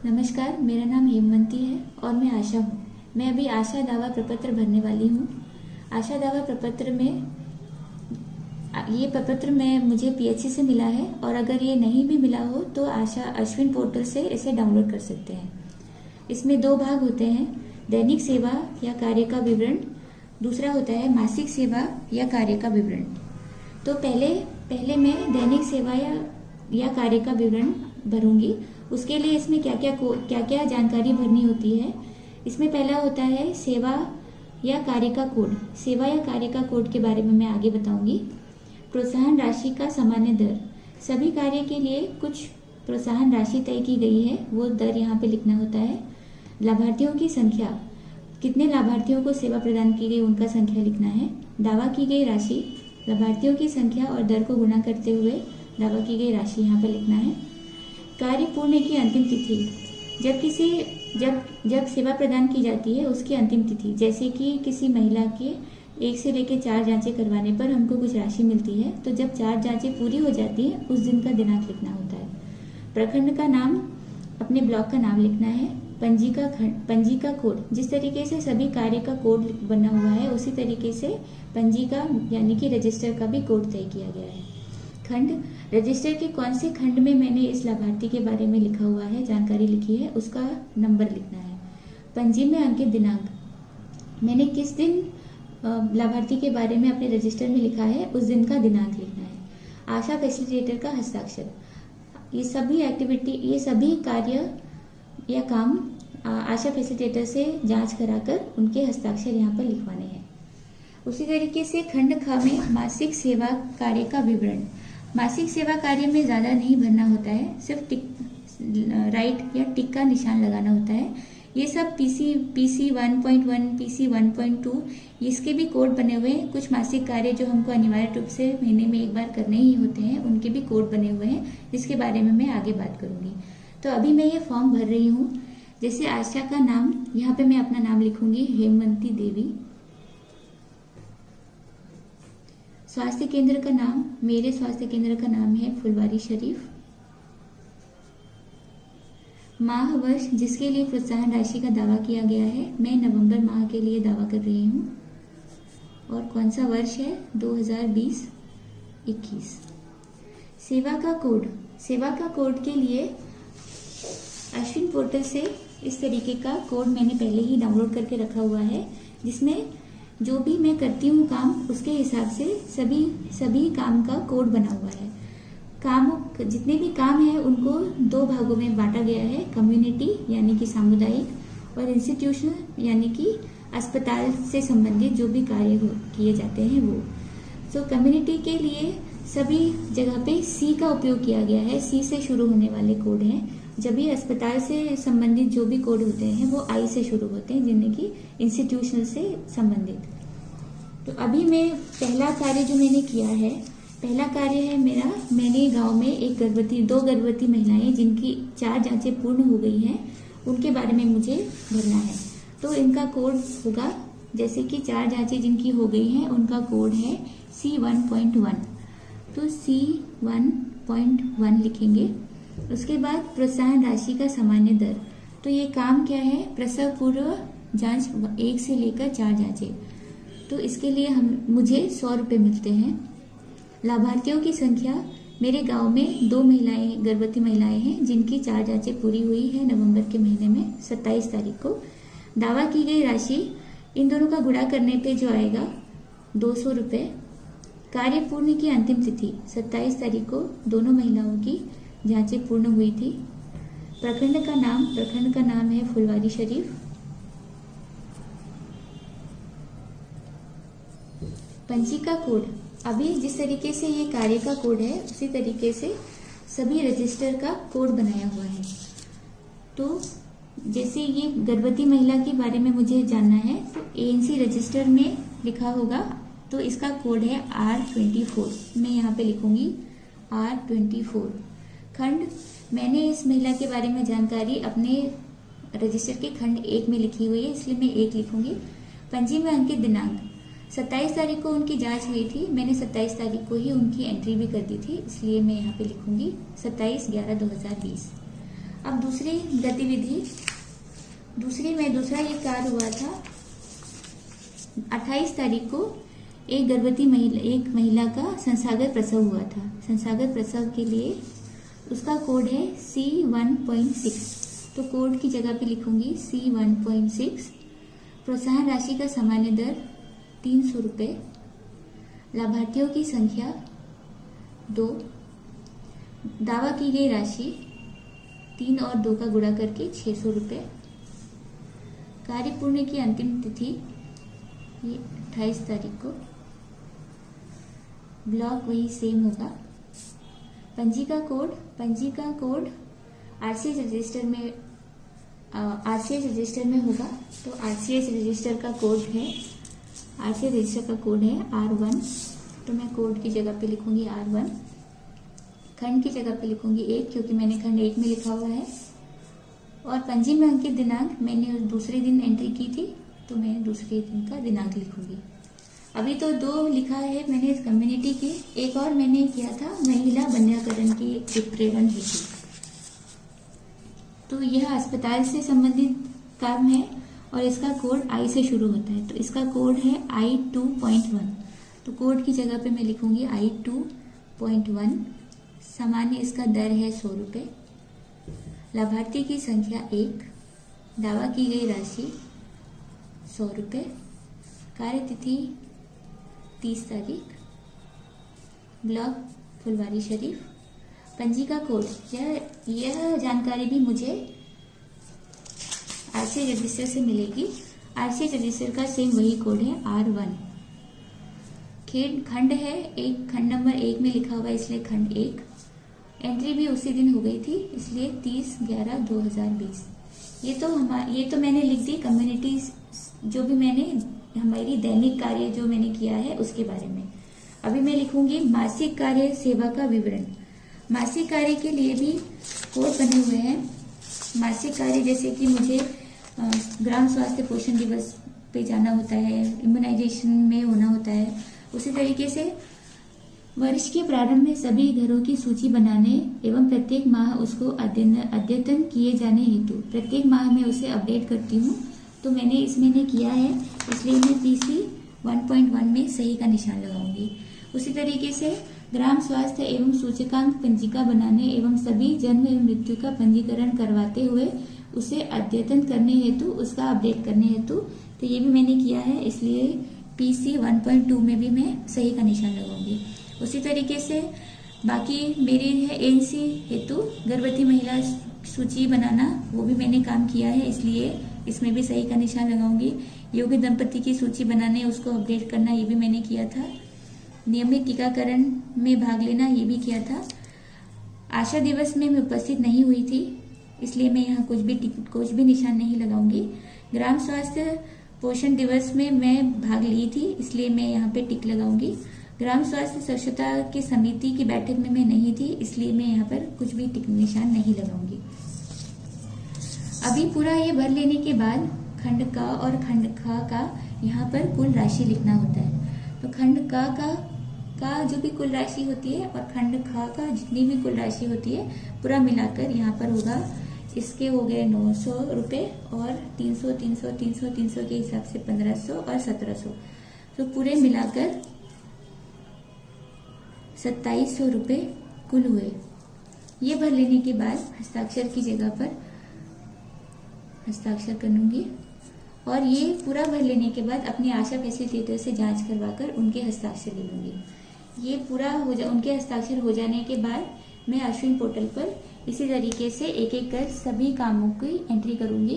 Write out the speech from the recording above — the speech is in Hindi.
नमस्कार, मेरा नाम हेमवंती है और मैं आशा हूँ। मैं अभी आशा दावा प्रपत्र भरने वाली हूँ। आशा दावा प्रपत्र में ये प्रपत्र में मुझे पीएचसी से मिला है और अगर ये नहीं भी मिला हो तो आशा अश्विन पोर्टल से इसे डाउनलोड कर सकते हैं। इसमें 2 भाग होते हैं, दैनिक सेवा या कार्य का विवरण, दूसरा होता है मासिक सेवा या कार्य का विवरण। तो पहले मैं दैनिक सेवा या कार्य का विवरण भरूंगी। उसके लिए इसमें क्या क्या जानकारी भरनी होती है। इसमें पहला होता है सेवा या कार्य का कोड। सेवा या कार्य का कोड के बारे में मैं आगे बताऊंगी। प्रोत्साहन राशि का सामान्य दर, सभी कार्य के लिए कुछ प्रोत्साहन राशि तय की गई है, वो दर यहाँ पे लिखना होता है। लाभार्थियों की संख्या, कितने लाभार्थियों को सेवा प्रदान की गई उनका संख्या लिखना है। दावा की गई राशि, लाभार्थियों की संख्या और दर को गुणा करते हुए दावा की गई राशि यहाँ पे लिखना है। कार्य पूर्ण की अंतिम तिथि, जब सेवा प्रदान की जाती है उसकी अंतिम तिथि, जैसे कि किसी महिला के 1 से लेकर 4 जांचें करवाने पर हमको कुछ राशि मिलती है, तो जब 4 जांचें पूरी हो जाती है उस दिन का दिनांक लिखना होता है। प्रखंड का नाम, अपने ब्लॉक का नाम लिखना है। पंजी का कोड, जिस तरीके से सभी कार्य का कोड बना हुआ है उसी तरीके से पंजी का यानी कि रजिस्टर का भी कोड तय किया गया है। खंड, रजिस्टर के कौन से खंड में मैंने इस लाभार्थी के बारे में लिखा हुआ है, जानकारी लिखी है, उसका नंबर लिखना है। पंजी में अंकित दिनांक, मैंने किस दिन लाभार्थी के बारे में अपने रजिस्टर में लिखा है उस दिन का दिनांक लिखना है। आशा फैसिलिटेटर का हस्ताक्षर, ये सभी कार्य या काम आशा फैसिलिटेटर से जांच कराकर उनके हस्ताक्षर यहाँ पर लिखवाने हैं। उसी तरीके से खंड ख में मासिक सेवा कार्य का विवरण। मासिक सेवा कार्य में ज़्यादा नहीं भरना होता है, सिर्फ राइट या टिक का निशान लगाना होता है। ये सब पीसी 1.1, पीसी 1.2 इसके भी कोड बने हुए हैं। कुछ मासिक कार्य जो हमको अनिवार्य रूप से महीने में एक बार करने ही होते हैं, उनके भी कोड बने हुए हैं, जिसके बारे में मैं आगे बात करूंगी। तो अभी मैं ये फॉर्म भर रही हूँ। जैसे आशा का नाम, यहाँ पे मैं अपना नाम लिखूंगी हेमवंती देवी। स्वास्थ्य केंद्र का नाम, मेरे स्वास्थ्य केंद्र का नाम है फुलवारी शरीफ। माह वर्ष जिसके लिए प्रोत्साहन राशि का दावा किया गया है, मैं नवंबर माह के लिए दावा कर रही हूँ। और कौन सा वर्ष है, 2020-21। सेवा का कोड के लिए अश्विन पोर्टल से इस तरीके का कोड मैंने पहले ही डाउनलोड करके रखा हुआ है, जिसमें जो भी मैं करती हूँ काम उसके हिसाब से सभी काम का कोड बना हुआ है। जितने भी काम हैं उनको 2 भागों में बांटा गया है, कम्युनिटी यानी कि सामुदायिक और इंस्टीट्यूशनल यानी कि अस्पताल से संबंधित जो भी कार्य किए जाते हैं वो। तो कम्युनिटी के लिए सभी जगह पे सी का उपयोग किया गया है, सी से शुरू होने वाले कोड हैं। जब भी अस्पताल से संबंधित जो भी कोड होते हैं वो आई से शुरू होते हैं, जिनमें कि इंस्टीट्यूशनल से संबंधित। तो अभी मैं पहला कार्य जो मैंने किया है, पहला कार्य है मेरा, मैंने गांव में 2 गर्भवती महिलाएं जिनकी 4 जांचें पूर्ण हो गई हैं उनके बारे में मुझे भरना है। तो इनका कोड होगा, जैसे कि 4 जांचें जिनकी हो गई हैं उनका कोड है C1.1। तो C1.1 लिखेंगे। उसके बाद प्रोत्साहन राशि का सामान्य दर, तो ये काम क्या है, प्रसव पूर्व जांच 1 से लेकर 4 जांचें, तो इसके लिए मुझे 100 रुपये मिलते हैं। लाभार्थियों की संख्या, मेरे गांव में 2 गर्भवती महिलाएं हैं जिनकी 4 जांचें पूरी हुई है नवंबर के महीने में 27 तारीख को। दावा की गई राशि, इन दोनों का गुणा करने पे जो आएगा 200 रुपये। कार्य पूर्ण की अंतिम तिथि 27 तारीख को दोनों महिलाओं की जांचें पूर्ण हुई थी। प्रखंड का नाम है फुलवारी शरीफ। पंजी का कोड, अभी जिस तरीके से ये कार्य का कोड है उसी तरीके से सभी रजिस्टर का कोड बनाया हुआ है। तो जैसे ये गर्भवती महिला के बारे में मुझे जानना है, तो एएनसी रजिस्टर में लिखा होगा, तो इसका कोड है R24। मैं यहाँ पे लिखूंगी R24। खंड, मैंने इस महिला के बारे में जानकारी अपने रजिस्टर के खंड 1 में लिखी हुई है, इसलिए मैं 1 लिखूंगी। पंजी में अंकित दिनांक, 27 तारीख को उनकी जांच हुई थी, मैंने 27 तारीख को ही उनकी एंट्री भी कर दी थी, इसलिए मैं यहाँ पे लिखूंगी 27/11/2020। अब दूसरी गतिविधि, दूसरा ये कार्य हुआ था 28 तारीख को। एक गर्भवती महिला का संस्थागत प्रसव हुआ था। संस्थागत प्रसव के लिए उसका कोड है C1.6। तो कोड की जगह पे लिखूंगी C1.6। प्रोत्साहन राशि का सामान्य दर 300 रुपये। लाभार्थियों की संख्या 2। दावा की गई राशि 3 और 2 का गुणा करके 600 रुपये। कार्य पूर्ण की अंतिम तिथि ये 28 तारीख को। ब्लॉक वही सेम होगा। पंजिका कोड आरसीएस रजिस्टर में होगा। तो आरसीएस रजिस्टर का कोड है R1। तो मैं कोड की जगह पे लिखूंगी R1। खंड की जगह पे लिखूंगी 1, क्योंकि मैंने खंड 1 में लिखा हुआ है। और पंजी में अंकित दिनांक मैंने दूसरे दिन एंट्री की थी, तो मैं दूसरे दिन का दिनांक लिखूंगी। अभी तो 2 लिखा है मैंने इस कम्युनिटी के। एक और मैंने किया था महिला बन्याकरण की प्रेरण हेतु। तो यह अस्पताल से संबंधित काम है और इसका कोड I से शुरू होता है। तो इसका कोड है I2.1। तो कोड की जगह पे मैं लिखूंगी I2.1। सामान्य इसका दर है 100 रुपये। लाभार्थी की संख्या 1। दावा की गई राशि 100 रुपये। कार्यतिथि 30 तारीख। ब्लॉक फुलवारी शरीफ। पंजिका कोड, यह जानकारी भी मुझे आरसीएस रजिस्टर से मिलेगी। आरसीएस रजिस्टर का सेम वही कोड है R1। खंड है एक, खंड नंबर 1 में लिखा हुआ है इसलिए खंड 1। एंट्री भी उसी दिन हो गई थी इसलिए 30/11/2020। ये तो मैंने लिख दी कम्युनिटी, जो भी मैंने हमारी दैनिक कार्य जो मैंने किया है उसके बारे में। अभी मैं लिखूंगी मासिक कार्य सेवा का विवरण। मासिक कार्य के लिए भी कोड बने हुए हैं। मासिक कार्य जैसे कि मुझे ग्राम स्वास्थ्य पोषण दिवस पे जाना होता है, इम्यूनाइजेशन में होना होता है। उसी तरीके से वर्ष के प्रारंभ में सभी घरों की सूची बनाने एवं प्रत्येक माह उसको अद्यतन किए जाने हेतु प्रत्येक माह में उसे अपडेट करती हूँ। तो मैंने इस महीने किया है, इसलिए मैं PC 1.1 में सही का निशान लगाऊंगी। उसी तरीके से ग्राम स्वास्थ्य एवं सूचकांक पंजिका बनाने एवं सभी जन्म एवं मृत्यु का पंजीकरण करवाते हुए उसे अद्यतन करने हेतु, उसका अपडेट करने हेतु, तो ये भी मैंने किया है, इसलिए PC 1.2 में भी मैं सही का निशान लगाऊंगी। उसी तरीके से बाकी मेरी है ANC हेतु गर्भवती महिला सूची बनाना, वो भी मैंने काम किया है, इसलिए इसमें भी सही का निशान लगाऊंगी। योग्य दंपति की सूची बनाने, उसको अपडेट करना, ये भी मैंने किया था। नियमित टीकाकरण में भाग लेना, ये भी किया था। आशा दिवस में मैं उपस्थित नहीं हुई थी, इसलिए मैं यहाँ कुछ भी निशान नहीं लगाऊंगी। ग्राम स्वास्थ्य पोषण दिवस में मैं भाग ली थी, इसलिए मैं यहाँ पे टिक लगाऊंगी। ग्राम स्वास्थ्य स्वच्छता की समिति की बैठक में मैं नहीं थी, इसलिए मैं यहाँ पर कुछ भी टिक निशान नहीं लगाऊंगी। अभी पूरा ये भर लेने के बाद खंड का और खंड खा का यहाँ पर कुल राशि लिखना होता है। तो खंड का जो भी कुल राशि होती है और खंड खा का जितनी भी कुल राशि होती है पूरा मिलाकर यहाँ पर होगा। इसके हो गए 900 रुपये और 300 के हिसाब से 1500 और 1700, तो पूरे मिलाकर 2700 रुपये कुल हुए। ये भर लेने के बाद हस्ताक्षर की जगह पर हस्ताक्षर करूंगी और ये पूरा भर लेने के बाद अपनी आशा फैसिलिटेटर से जांच करवाकर उनके हस्ताक्षर ले लूंगी। ये पूरा उनके हस्ताक्षर हो जाने के बाद मैं अश्विन पोर्टल पर इसी तरीके से एक एक कर सभी कामों की एंट्री करूंगी